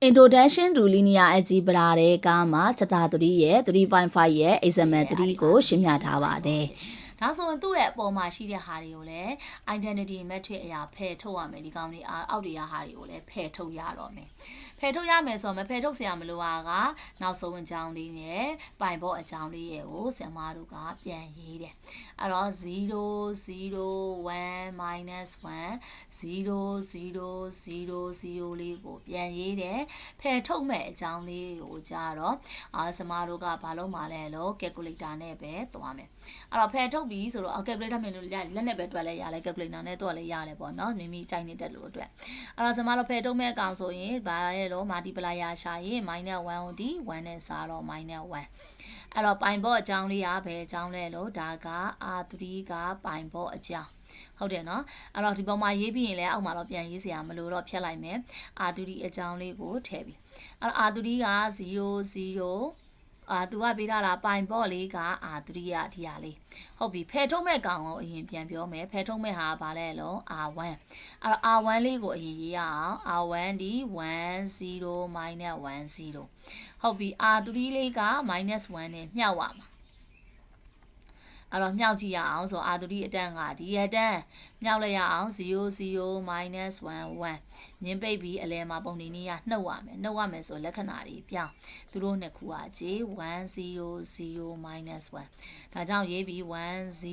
Introduction to Linear Algebra တဲ့ကမှာ Chapter 3ရဲ့3.5ရဲ့ Example 3ကိုရှင်းပြထားပါတယ်။ဒါဆိုရင်သူ့ရဲ့အပေါ်မှာရှိတဲ့ဟာတွေကိုလည်း identity matrix အရာဖယ်ထုတ်ရမယ်ဒီကောင်လေးအောက်တရားဟာတွေကိုလည်းဖယ်ထုတ်ရတော့မယ်။ဖယ်ထုတ်ရမယ်ဆိုတော့မဖယ်ထုတ်စရာမလိုတာကနောက်ဆုံးအကြောင်းလေးနဲ့ပိုင်ဘောအကြောင်းလေးရဲ့ကိုဆရာမတို့ကပြန်ရေးတယ်။အဲ့တော့0 0 1 minus 1 0 0 0 0လေးကိုပြန်ရေးတယ်။ဖယ်ထုတ်မဲ့အကြောင်းလေးကိုကြတော့ဆရာမတို့ကဘာလို့မှလဲလို့ calculator နဲ့ပဲသွားမယ်။အဲ့တော့ဖယ်ထုတ်ပြီဆိုတော့ calculator မြင်လို့လက်နဲ့ပဲတွက်လဲရလဲ calculator နဲ့တွက်လဲရတယ်ပေါ့နော်မိမိကြိုက်နေတဲ့လူအတွက်အဲ့တော့ဆရာမတို့ဖယ်ထုတ်မဲ့အကောင်ဆိုရင်ဘာလဲလို့ multiplier ရှာရင် -1 ကိုဒီ1နဲ့စားတော့ -1 အဲ့တော့ပိုင်ဘော့အကြောင်းလေးကဘယ်အကြောင်းလဲလို့ဒါက R3 ကပိုင်ဘော့အကြောင်းဟုတ်တယ်နော်အဲ့တော့ဒီပေါ်မှာရေးပြီးရင်လည်းအောက်မှာတော့ပြန်ရေးစရာမလိုတော့ဖြတ်လိုက်မယ် R3 အကြောင်းလေးကိုထည့်ပြီအဲ့တော့ R3 က0 0သူကပေးထားလားပိုင်ပေါ့လေးကR3ကဒီဟာလေးဟုတ်ပြီဖယ်ထုတ်မဲ့ကောင်ကိုအရင်ပြန်ပြောမယ်ဖယ်ထုတ်မဲ့ဟာဘာလဲလို့ R1 အဲ့တော့ R1 လေးကိုအရင်ရေးရအောင် R1 ဒီ10 10ဟုတ်ပြီ R3 လေးက -1 နဲ့မြှောက်ရမှာအဲ့တော့မြှောက်ကြည့်ရအောင်ဆို R3 အတန်းကဒီအတန်းမြှောက်လိုက်ရအောင်0 0 -1 1မြင်းပိတ်ပြီးအလဲမှာပုံနေနေရနှုတ်ရမယ်နှုတ်ရမယ်ဆိုလက္ခဏာတွေပြောင်းသူတို့နှစ်ခုက J 1 0 0 -1ဒါကြောင့်ရေးပြီး1 0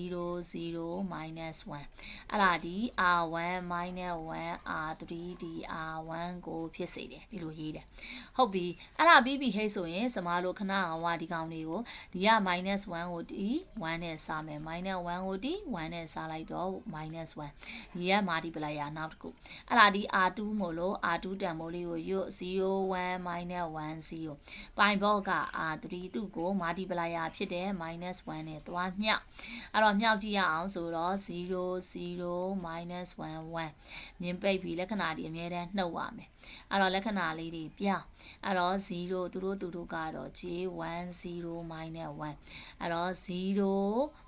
0 -1အဲ့ဒါဒီ R1 -1 R3 ဒီ R1 ကိုဖြစ်စေတယ်ဒီလိုရေးတယ်ဟုတ်ပြီအဲ့ဒါပြီးပြီဟဲ့ဆိုရင်စမားလို့ခဏအောင်ဝဒီကောင်လေးကိုဒီက -1 ကိုဒီ1နဲ့စားမယ် -1 ကိုဒီ1နဲ့စားလိုက်တော့ -1ဒီက multiplier နောက်တစ်ခုအဲ့ဒါဒီ R2 မို့လို့ R2 တန်မိုးလေးကိုရွတ်0 1 -1 0ပိုင်ဘော့က R3 သူ့ကို multiplier ဖြစ်တဲ့ -1 နဲ့သွားမြှောက်အဲ့တော့မြှောက်ကြည့်ရအောင်ဆိုတော့0 0 -1 1မြင်ပိတ်ပြီးလက္ခဏာဒီအမြဲတမ်းနှုတ်ရမယ်အဲ့တော့လက္ခဏာလေးတွေပြောင်းအဲ့တော့0သူတို့ကတော့ J10 -1အဲ့တော့0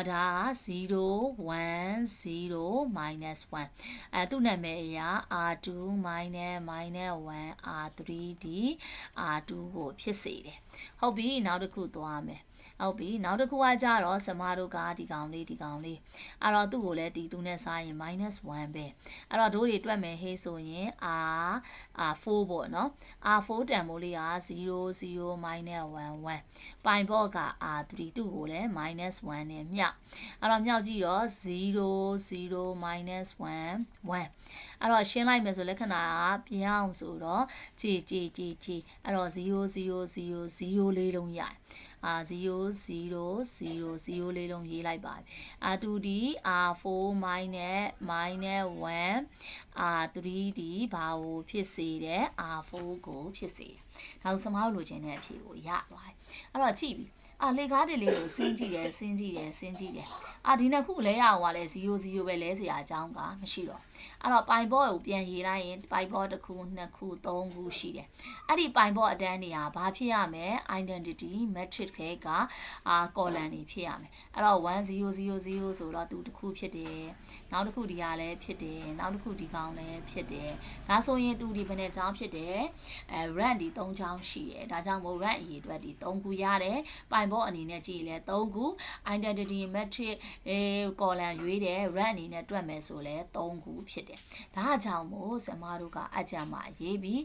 ဒါ 0 1 0 -1သူ့နာမည်အရာ R2 -1 R3 ဒီ R2 ကိုဖြစ်စေတယ်ဟုတ်ပြီနောက်တစ်ခုသွားမယ်ဟုတ်ပြီနောက်တစ်ခုကကြတော့စမတို့ကဒီကောင်လေးအဲ့တော့သူ့ကိုလည်းဒီသူနဲ့စားရင် -1 ပဲအဲ့တော့တို့တွေတွက်မယ်ဟေးဆိုရင် R4 ပေါ့နော် R4 တန်မိုးလေးက0 0 -1 1ပိုင်ဘော့က R3 သူ့ကိုလည်း -1 နဲ့မြှောက်အဲ့တော့မြှောက်ကြည့်တော့0 0 -1 1အဲ့တော့ရှင်းလိုက်မယ်ဆိုလက္ခဏာကပြောင်းဆိုတော့ကြည်အဲ့တော့0 0 0 0လေးလုံးရတယ်0 0 0 0လေးလုံးရေးလိုက်ပါR2 ဒီ R4 -1 R3 ဒီဘာကိုဖြစ်စေတယ် R4 ကိုဖြစ်စေတယ်နောက်စမောက်လိုချင်တဲ့အဖြေကိုရသွားတယ်အဲ့တော့ကြည့်ပြီလေကားတွေလေးကိုဆင်းကြည့်တယ်ဒီနှစ်ခုလဲရအောင်ကလည်း0 0ပဲလဲစရာအကြောင်းကမရှိတော့အဲ့တော့ပိုင်ဘော့ကိုပြန်ရေးလိုက်ရင်ပိုင်ဘော့တစ်ခုနှစ်ခုသုံးခုရှိတယ်အဲ့ဒီပိုင်ဘော့အတန်းတွေကဘာဖြစ်ရမလဲ identity matrix ခဲကcolumn တွေဖြစ်ရမယ်အဲ့တော့1 0 0 0ဆိုတော့သူတစ်ခုဖြစ်တယ်နောက်တစ်ခုဒီဟာလည်းဖြစ်တယ်နောက်တစ်ခုဒီကောင်လည်းဖြစ်တယ်ဒါဆိုရင်တူဒီဘယ်နဲ့ကြောင်းဖြစ်တယ်rank ဒီ3ကြောင်းရှိတယ်ဒါကြောင့်မို့ rank အရေအတွက်ဒီ3ခုရတယ်ပိုင်ဘော့အနေနဲ့ကြည့်လဲ3ခု identity matrix column ရွေးတယ် rank အနေနဲ့တွက်မယ်ဆိုလဲ3ခုဖြစ်တယ်ဒါကြောင့်မို့ဆရာမတို့ကအကြံမှာရေးပြီး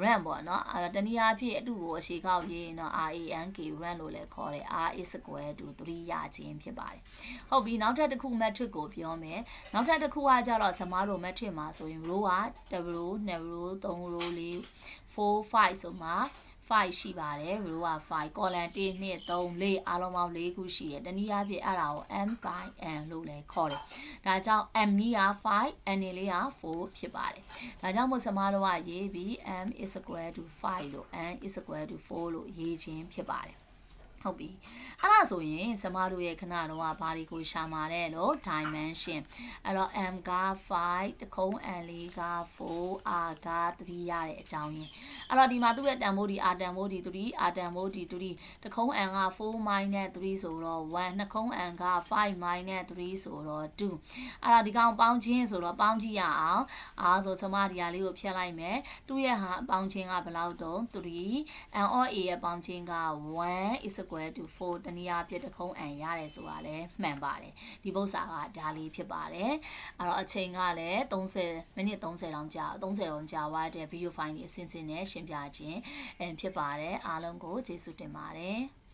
rank ပေါ့နော်တနည်းအားဖြင့်အတူကိုအရှိကောက်ရေးရင်တော့ rank rank လို့လည်းခေါ်တယ် r is equal to 3ရခြင်းဖြစ်ပါတယ်ဟုတ်ပြီနောက်ထပ်တစ်ခု matrix ကိုပြောမယ်နောက်ထပ်တစ်ခုကကြတော့ဆရာမတို့ matrix မှာဆိုရင် row က1 row 2 row 3 row 4 5ဆိုမှ5ရှိပါတယ် row က5 column 1 2 3 4အားလုံးပေါင်း4ခုရှိတယ်တနည်းအားဖြင့်အဲ့ဒါကို m by n လို့လည်းခေါ်တယ်ဒါကြောင့် m နီးက5 n လေးက4ဖြစ်ပါတယ်ဒါကြောင့်မို့စမတို့ကရေးပြီး m is equal to 5လို့ n is equal to 4လို့ရေးခြင်းဖြစ်ပါတယ် ဟုတ်ပြီအဲ့ဒါဆိုရင်စမတို့ရဲ့ခဏတော့ဘာတွေကိုရှာမှာလဲလို့ dimension အဲ့တော့ m က5တခုံး n လေးက4 r က3ရတဲ့အကြောင်းရင်းအဲ့တော့ဒီမှာသူ့ရဲ့တန်ဖိုးဒီ r တန်ဖိုးဒီ3 r တန်ဖိုးဒီ3တခုံး n က4 minus 3ဆိုတော့1နှစ်ခုံး n က5 minus 3ဆိုတော့2အဲ့တော့ဒီကောင်ပေါင်းချင်းဆိုတော့ပေါင်းကြည့်ရအောင်အားဆိုစမဒီဟာလေးကိုဖြတ်လိုက်မယ်သူ့ရဲ့ဟာပေါင်းချင်းကဘယ်လောက်တော့3 n or a ရဲ့ပေါင်းချင်းက1 is equal to 4တနည်းအားဖြင့်တခုံး n ရတယ်ဆိုတာလည်းမှန်ပါတယ်ဒီပု္ပ္ပစာကဒါလေးဖြစ်ပါတယ်အဲ့တော့အချိန်ကလည်း30မိနစ်30တောင်ကြာ30တောင်ကြာသွားတဲ့ video file ကြီးအစင်စင်နဲ့ရှင်းပြခြင်းဖြစ်ပါတယ်အားလုံးကိုကျေးဇူးတင်ပါတယ်